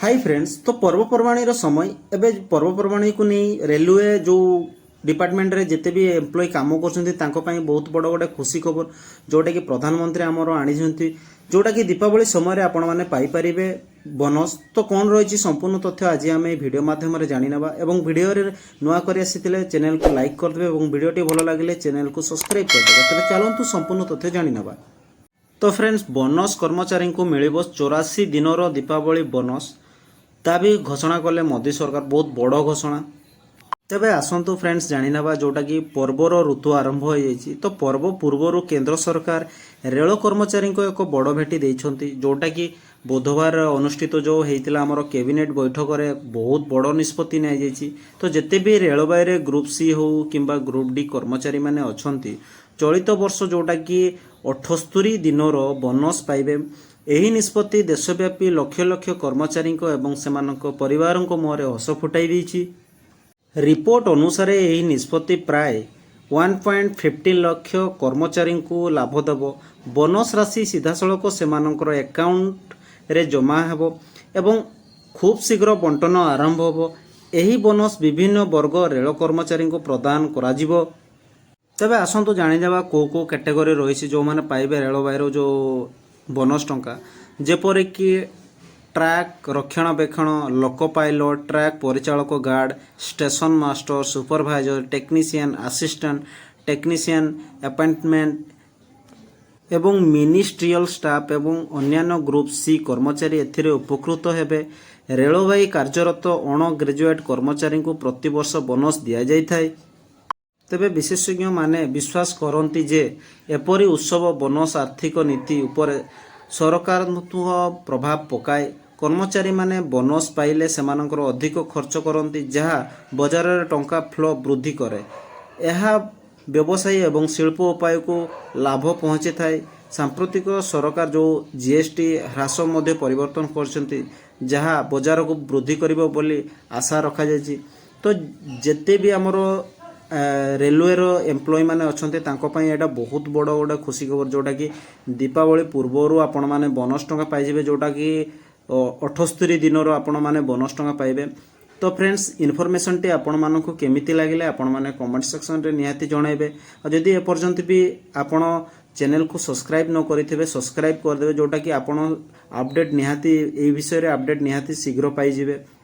Hi friends तो पर्वपर्वाणी समय एवं पर्वपर्वाणी को नहीं रेलवे जो डिपार्टमेंट रे जिते भी एम्प्लॉय काम कर बहुत बड़ गोटे खुशी खबर जोटा कि प्रधानमंत्री आमर आनी जोटा कि दीपावली समय आपण मैंने पाइपर बोनस तो कौन रही संपूर्ण तथ्य आज आम भिडियो मध्यम जाणीना और भिडियो नुआ कर चैनल को लाइक करदे और भिडियोटी भल लगे चैनल को सब्सक्राइब करदे। तेज चलतु संपूर्ण तथ्य जाणीना। तो फ्रेंड्स बोनस कर्मचारी को मिल 84 दिन दीपावली बोनस ता भी घोषणा कले मोदी सरकार बहुत बड़ घोषणा। तेबे आसतु फ्रेंड्स जाणीना जोटा कि पर्वर ऋतु आरंभ हो जाइए तो पर्व पूर्वर केंद्र सरकार रेल कर्मचारी को एक बड़ भेटी देइछंती जोटा कि बुधवार अनुष्ठित जो होता आमर कैबिनेट बैठक में बहुत बड़ निष्पत्ति नि तो जिते भी रेलवे रे ग्रुप सी हो कि ग्रुप डी कर्मचारी माने अच्छी चलित वर्ष जोटा कि 78 दिन बोनस पाइबे। यही निष्पत्ति देशव्यापी लक्ष लक्ष कर्मचारी एवं सेमानक परिवार मुहर हस फुटाई देछि। रिपोर्ट अनुसार यही निष्पत्ति प्राय 1.15 लाख कर्मचारी को लाभ देव। बोनस राशि सीधासलख सेमानकर अकाउंट रे जमा हेबो एवं खूब शीघ्र बंटन आरंभ होबो। यही बोनस विभिन्न वर्ग रेल कर्मचारी को प्रदान कराजिबो। तबे आसंतु जाणीदेवा को कैटेगरी रही जो मैंने पाइबे रेलवाईर जो बोनस टंका जेपरिक ट्रैक रक्षणाबेक्षण लोक पायलट ट्रैक परिचालक guard station master supervisor technician assistant technician appointment एवं मिनिस्ट्रियल स्टाफ एवं अन्यान्य ग्रुप सी कर्मचारी एथिरे उपकृत हेबे। रेलवाई कार्यरत अण ग्रेजुएट कर्मचारी को प्रतिवर्ष बोनस दिया जाइथाय। तेबे विशेषज्ञ माने विश्वास करती जे एपरी उत्सव बोनस आर्थिक नीति उपर सरकार प्रभाव पकाए। कर्मचारी माने बोनस पाइले सेमानकर अधिक खर्च करती जहाँ बजार रे टंका फ्लो वृद्धि करे। यह व्यवसायी एवं शिल्प उपाय को लाभ पहुँची थाए। सांप्रतिक सरकार जो जीएसटी ह्रास मध्य परिवर्तन करछंती जहाँ बजार को वृद्धि करिबो बोली आशा रखा जायछि। तो जेते भी हमरो रेलवे रो एम्प्लॉय माने अच्छे यहाँ बहुत बड़ गोटे खुशी खबर जोटा कि दीपावली पूर्वर आपण मैंने बोनस टंका पाइबे जोटा कि 78 दिन आपण मैंने बोनस टंका पाइबे। तो फ्रेंड्स इनफॉरमेशन टी आपण मानक केमिति लागिले आपण माने कमेंट सेक्शन रे निहाती जणाइबे। और जदि ए पर्यंत भी आपण चैनल को सब्सक्राइब न करिथिबे सब्सक्राइब करदेबे जोटा कि आपण अपडेट निहाती ए विषय रे अपडेट निहाती शीघ्र पाइजिबे।